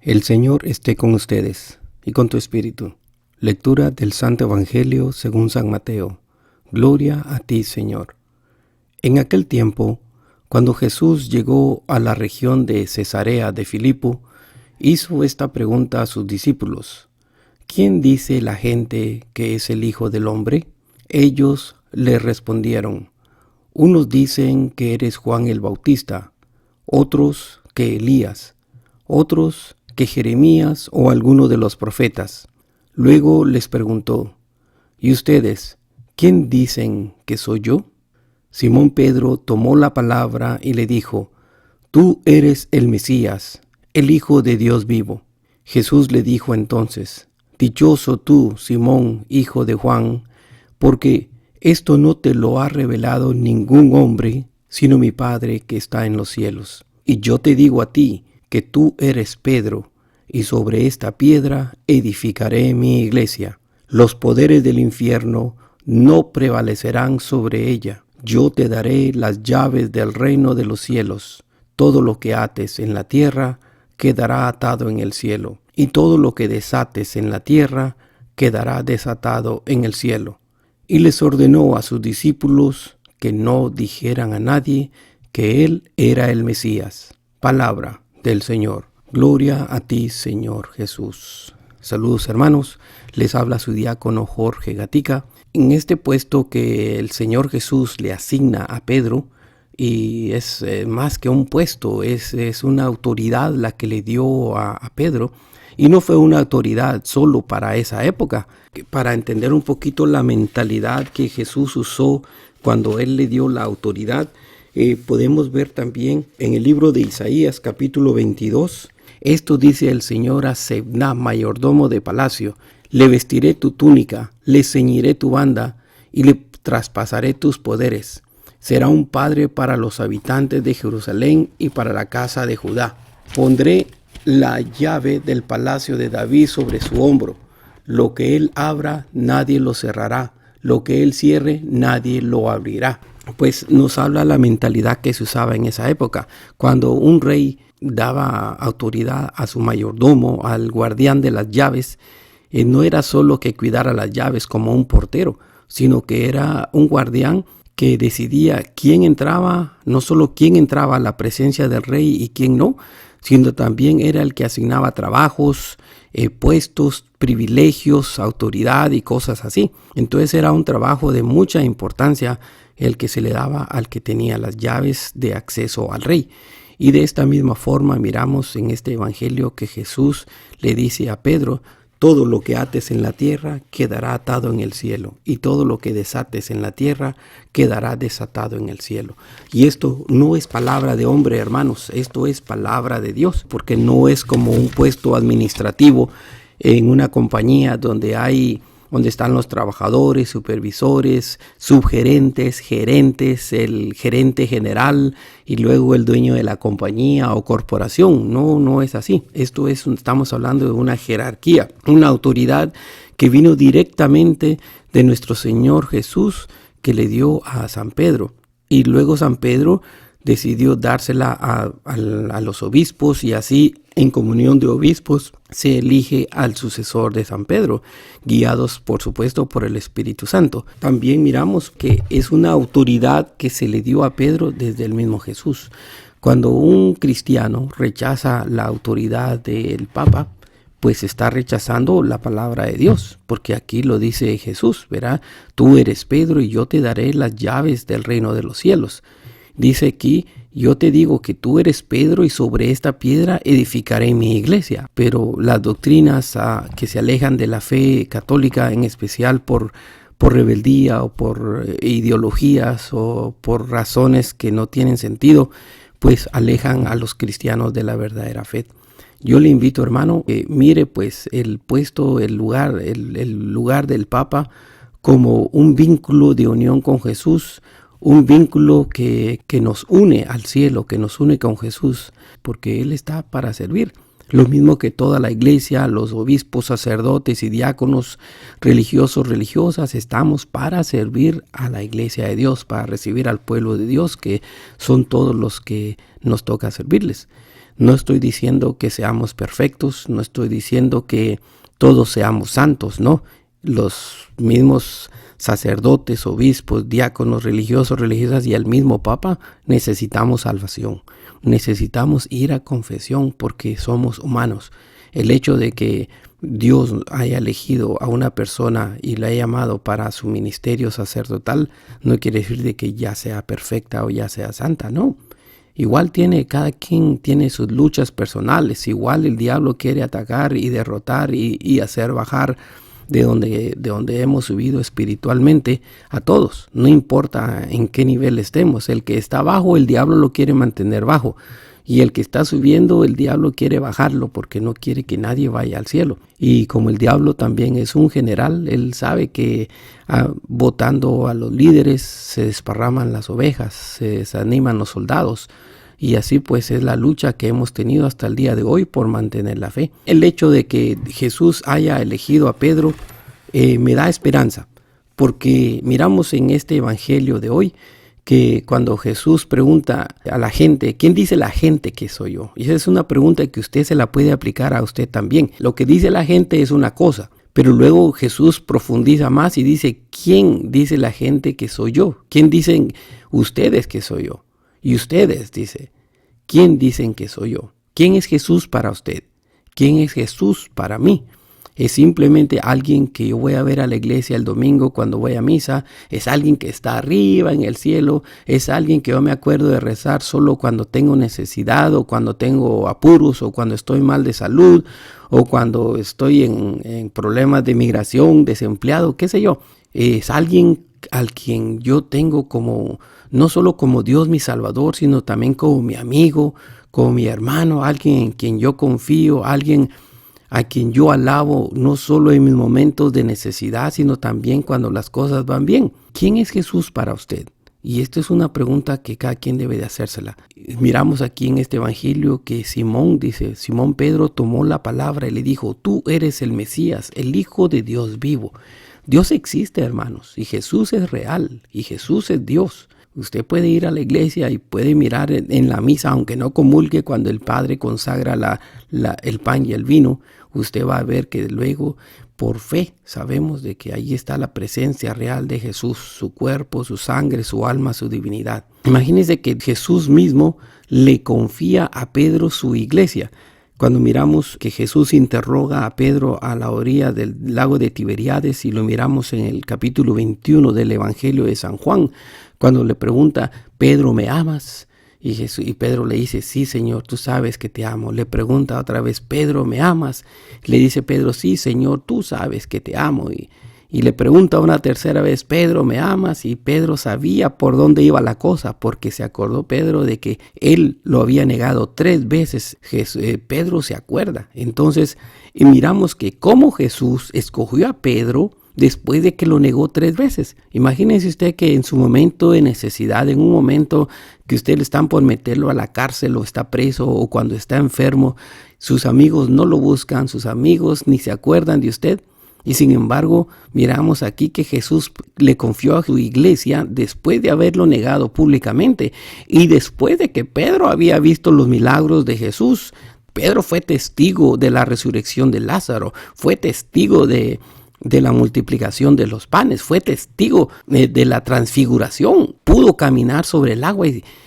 El Señor esté con ustedes y con tu espíritu. Lectura del Santo Evangelio según San Mateo. Gloria a ti, Señor. En aquel tiempo, cuando Jesús llegó a la región de Cesarea de Filipo, hizo esta pregunta a sus discípulos: ¿Quién dice la gente que es el Hijo del Hombre? Ellos le respondieron: unos dicen que eres Juan el Bautista, otros que Elías, otros que Jeremías o alguno de los profetas. Luego les preguntó: ¿y ustedes, quién dicen que soy yo? Simón Pedro tomó la palabra y le dijo: tú eres el Mesías, el Hijo de Dios vivo. Jesús le dijo entonces: dichoso tú, Simón, hijo de Juan, porque esto no te lo ha revelado ningún hombre, sino mi Padre que está en los cielos. Y yo te digo a ti, que tú eres Pedro, y sobre esta piedra edificaré mi iglesia. Los poderes del infierno no prevalecerán sobre ella. Yo te daré las llaves del reino de los cielos. Todo lo que ates en la tierra quedará atado en el cielo, y todo lo que desates en la tierra quedará desatado en el cielo. Y les ordenó a sus discípulos que no dijeran a nadie que él era el Mesías. Palabra del Señor. Gloria a ti, Señor Jesús. Saludos, hermanos. Les habla su diácono Jorge Gatica. En este puesto que el Señor Jesús le asigna a Pedro, y es más que un puesto, es una autoridad la que le dio a Pedro. Y no fue una autoridad solo para esa época. Para entender un poquito la mentalidad que Jesús usó cuando Él le dio la autoridad, podemos ver también en el libro de Isaías capítulo 22. Esto dice el Señor a Sebna, mayordomo de palacio: le vestiré tu túnica, le ceñiré tu banda y le traspasaré tus poderes. Será un padre para los habitantes de Jerusalén y para la casa de Judá. Pondré la llave del palacio de David sobre su hombro. Lo que él abra, nadie lo cerrará. Lo que él cierre, nadie lo abrirá. Pues nos habla la mentalidad que se usaba en esa época. Cuando un rey daba autoridad a su mayordomo, al guardián de las llaves, no era solo que cuidara las llaves como un portero, sino que era un guardián que decidía quién entraba, no solo quién entraba a la presencia del rey y quién no, sino también era el que asignaba trabajos, puestos, privilegios, autoridad y cosas así. Entonces era un trabajo de mucha importancia el que se le daba al que tenía las llaves de acceso al rey. Y de esta misma forma miramos en este evangelio que Jesús le dice a Pedro: todo lo que ates en la tierra quedará atado en el cielo, y todo lo que desates en la tierra quedará desatado en el cielo. Y esto no es palabra de hombre, hermanos, esto es palabra de Dios, porque no es como un puesto administrativo en una compañía donde están los trabajadores, supervisores, subgerentes, gerentes, el gerente general y luego el dueño de la compañía o corporación. No es así. Estamos hablando de una jerarquía, una autoridad que vino directamente de nuestro Señor Jesús, que le dio a San Pedro. Y luego San Pedro decidió dársela a los obispos, y así en comunión de obispos se elige al sucesor de San Pedro, guiados por supuesto por el Espíritu Santo. También miramos que es una autoridad que se le dio a Pedro desde el mismo Jesús. Cuando un cristiano rechaza la autoridad del Papa, pues está rechazando la palabra de Dios, porque aquí lo dice Jesús, ¿verdad? Tú eres Pedro y yo te daré las llaves del reino de los cielos. Dice aquí: yo te digo que tú eres Pedro y sobre esta piedra edificaré mi iglesia. Pero las doctrinas que se alejan de la fe católica, en especial por rebeldía o por ideologías o por razones que no tienen sentido, pues alejan a los cristianos de la verdadera fe. Yo le invito, hermano, que mire pues el lugar del Papa como un vínculo de unión con Jesús, un vínculo que nos une al cielo, que nos une con Jesús, porque Él está para servir. Lo mismo que toda la iglesia, los obispos, sacerdotes y diáconos, religiosos, religiosas, estamos para servir a la iglesia de Dios, para recibir al pueblo de Dios, que son todos los que nos toca servirles. No estoy diciendo que seamos perfectos, no estoy diciendo que todos seamos santos, ¿no? Los mismos sacerdotes, obispos, diáconos, religiosos, religiosas y el mismo Papa necesitamos salvación. Necesitamos ir a confesión porque somos humanos. El hecho de que Dios haya elegido a una persona y la haya llamado para su ministerio sacerdotal no quiere decir de que ya sea perfecta o ya sea santa, no. Igual cada quien tiene sus luchas personales. Igual el diablo quiere atacar y derrotar y hacer bajar de donde hemos subido espiritualmente a todos. No importa en qué nivel estemos. El que está bajo, el diablo lo quiere mantener bajo. Y el que está subiendo, el diablo quiere bajarlo porque no quiere que nadie vaya al cielo. Y como el diablo también es un general, él sabe que votando a los líderes se desparraman las ovejas, se desaniman los soldados. Y así pues es la lucha que hemos tenido hasta el día de hoy por mantener la fe. El hecho de que Jesús haya elegido a Pedro me da esperanza, porque miramos en este evangelio de hoy que cuando Jesús pregunta a la gente, ¿quién dice la gente que soy yo? Y esa es una pregunta que usted se la puede aplicar a usted también. Lo que dice la gente es una cosa, pero luego Jesús profundiza más y dice, ¿quién dice la gente que soy yo? ¿Quién dicen ustedes que soy yo? Y ustedes, dice, ¿quién dicen que soy yo? ¿Quién es Jesús para usted? ¿Quién es Jesús para mí? ¿Es simplemente alguien que yo voy a ver a la iglesia el domingo cuando voy a misa? ¿Es alguien que está arriba en el cielo? ¿Es alguien que yo me acuerdo de rezar solo cuando tengo necesidad o cuando tengo apuros o cuando estoy mal de salud o cuando estoy en problemas de migración, desempleado, qué sé yo? ¿Es alguien al quien yo tengo como, no solo como Dios mi Salvador, sino también como mi amigo, como mi hermano, alguien en quien yo confío, alguien a quien yo alabo, no solo en mis momentos de necesidad, sino también cuando las cosas van bien? ¿Quién es Jesús para usted? Y esta es una pregunta que cada quien debe de hacérsela. Miramos aquí en este evangelio que Simón Pedro tomó la palabra y le dijo, tú eres el Mesías, el Hijo de Dios vivo. Dios existe, hermanos, y Jesús es real, y Jesús es Dios. Usted puede ir a la iglesia y puede mirar en la misa, aunque no comulgue cuando el Padre consagra el pan y el vino, usted va a ver que luego, por fe, sabemos de que ahí está la presencia real de Jesús, su cuerpo, su sangre, su alma, su divinidad. Imagínense que Jesús mismo le confía a Pedro su iglesia. Cuando miramos que Jesús interroga a Pedro a la orilla del lago de Tiberíades y lo miramos en el capítulo 21 del Evangelio de San Juan, cuando le pregunta, Pedro, ¿me amas? Y Pedro le dice, sí, Señor, tú sabes que te amo. Le pregunta otra vez, Pedro, ¿me amas? Le dice Pedro, sí, Señor, tú sabes que te amo. Y le pregunta una tercera vez, Pedro, ¿me amas? Y Pedro sabía por dónde iba la cosa, porque se acordó Pedro de que él lo había negado 3 veces. Pedro se acuerda. Entonces, miramos que cómo Jesús escogió a Pedro después de que lo negó 3 veces. Imagínense usted que en su momento de necesidad, en un momento que usted le están por meterlo a la cárcel o está preso o cuando está enfermo, sus amigos no lo buscan, sus amigos ni se acuerdan de usted. Y sin embargo, miramos aquí que Jesús le confió a su iglesia después de haberlo negado públicamente y después de que Pedro había visto los milagros de Jesús. Pedro fue testigo de la resurrección de Lázaro, fue testigo de la multiplicación de los panes, fue testigo de la transfiguración, pudo caminar sobre el agua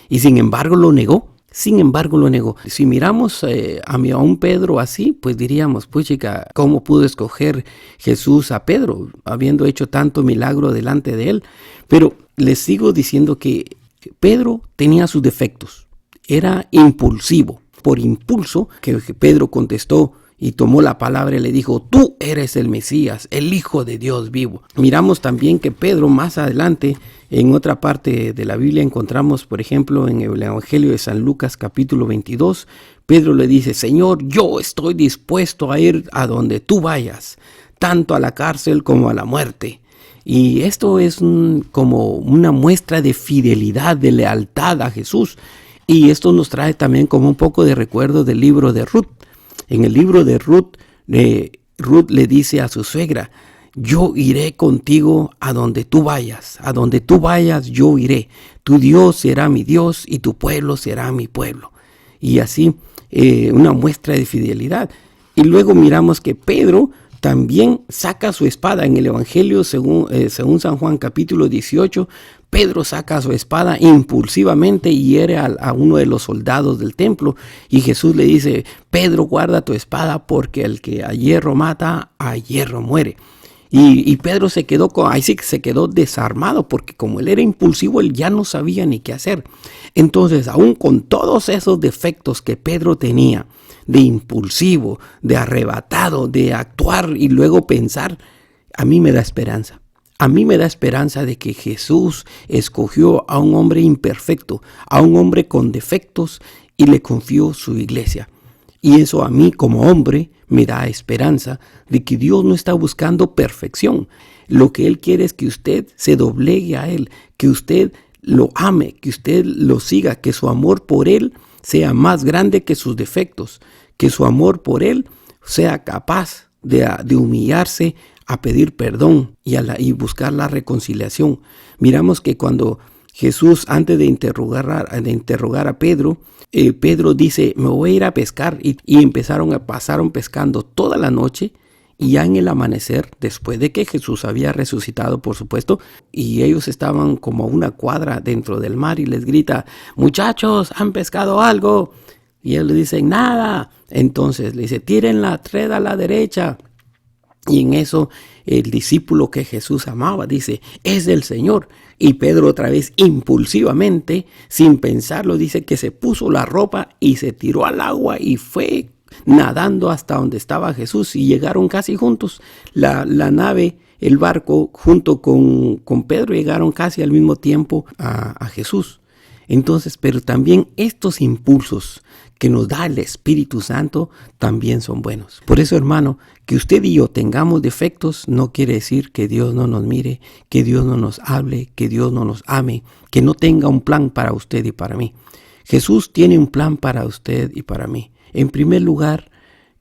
y sin embargo lo negó. Sin embargo, lo negó. Si miramos a un Pedro así, pues diríamos, pues chica, ¿cómo pudo escoger Jesús a Pedro, habiendo hecho tanto milagro delante de él? Pero les sigo diciendo que Pedro tenía sus defectos. Era impulsivo. Por impulso, que Pedro contestó y tomó la palabra y le dijo, tú eres el Mesías, el Hijo de Dios vivo. Miramos también que Pedro más adelante, en otra parte de la Biblia, encontramos, por ejemplo, en el Evangelio de San Lucas capítulo 22, Pedro le dice, Señor, yo estoy dispuesto a ir a donde tú vayas, tanto a la cárcel como a la muerte. Y esto es como una muestra de fidelidad, de lealtad a Jesús. Y esto nos trae también como un poco de recuerdo del libro de Ruth. En el libro de Ruth, Ruth le dice a su suegra, yo iré contigo a donde tú vayas yo iré, tu Dios será mi Dios y tu pueblo será mi pueblo. Y así una muestra de fidelidad. Y luego miramos que Pedro también saca su espada en el Evangelio según San Juan capítulo 18. Pedro saca su espada impulsivamente y hiere a uno de los soldados del templo. Y Jesús le dice: Pedro, guarda tu espada, porque el que a hierro mata, a hierro muere. Y Pedro ahí sí que se quedó desarmado, porque como él era impulsivo, él ya no sabía ni qué hacer. Entonces, aún con todos esos defectos que Pedro tenía, de impulsivo, de arrebatado, de actuar y luego pensar, a mí me da esperanza. A mí me da esperanza de que Jesús escogió a un hombre imperfecto, a un hombre con defectos, y le confió su iglesia. Y eso a mí como hombre me da esperanza de que Dios no está buscando perfección. Lo que Él quiere es que usted se doblegue a Él, que usted lo ame, que usted lo siga, que su amor por Él sea más grande que sus defectos, que su amor por Él sea capaz de humillarse a pedir perdón y buscar la reconciliación. Miramos que cuando Jesús, antes de interrogar a Pedro, Pedro dice: me voy a ir a pescar, y pasaron pescando toda la noche, y ya en el amanecer, después de que Jesús había resucitado, por supuesto, y ellos estaban como a una cuadra dentro del mar, y les grita: muchachos, ¿han pescado algo? Y ellos le dicen: nada. Entonces le dice: tiren la red a la derecha. Y en eso el discípulo que Jesús amaba dice: es del Señor. Y Pedro, otra vez impulsivamente, sin pensarlo, dice que se puso la ropa y se tiró al agua y fue nadando hasta donde estaba Jesús, y llegaron casi juntos. La nave, el barco, junto con Pedro, llegaron casi al mismo tiempo a Jesús. Entonces, pero también estos impulsos que nos da el Espíritu Santo también son buenos. Por eso, hermano, que usted y yo tengamos defectos no quiere decir que Dios no nos mire, que Dios no nos hable, que Dios no nos ame, que no tenga un plan para usted y para mí. Jesús tiene un plan para usted y para mí. En primer lugar,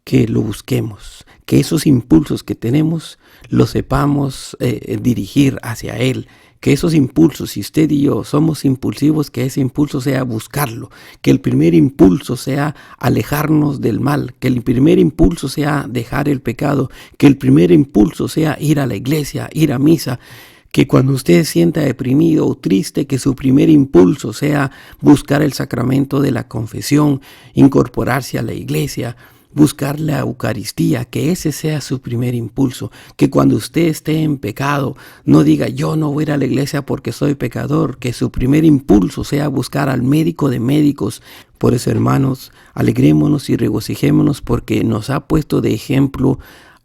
que lo busquemos, que esos impulsos que tenemos los sepamos dirigir hacia Él. Que esos impulsos, si usted y yo somos impulsivos, que ese impulso sea buscarlo, que el primer impulso sea alejarnos del mal, que el primer impulso sea dejar el pecado, que el primer impulso sea ir a la iglesia, ir a misa, que cuando usted se sienta deprimido o triste, que su primer impulso sea buscar el sacramento de la confesión, incorporarse a la iglesia, buscar la Eucaristía, que ese sea su primer impulso. Que cuando usted esté en pecado, no diga: yo no voy a ir a la iglesia porque soy pecador. Que su primer impulso sea buscar al médico de médicos. Por eso, hermanos, alegrémonos y regocijémonos, porque nos ha puesto de ejemplo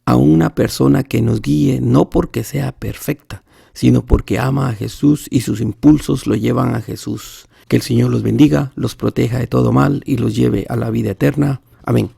a una persona que nos guíe, no porque sea perfecta, sino porque ama a Jesús y sus impulsos lo llevan a Jesús. Que el Señor los bendiga, los proteja de todo mal y los lleve a la vida eterna. Amén.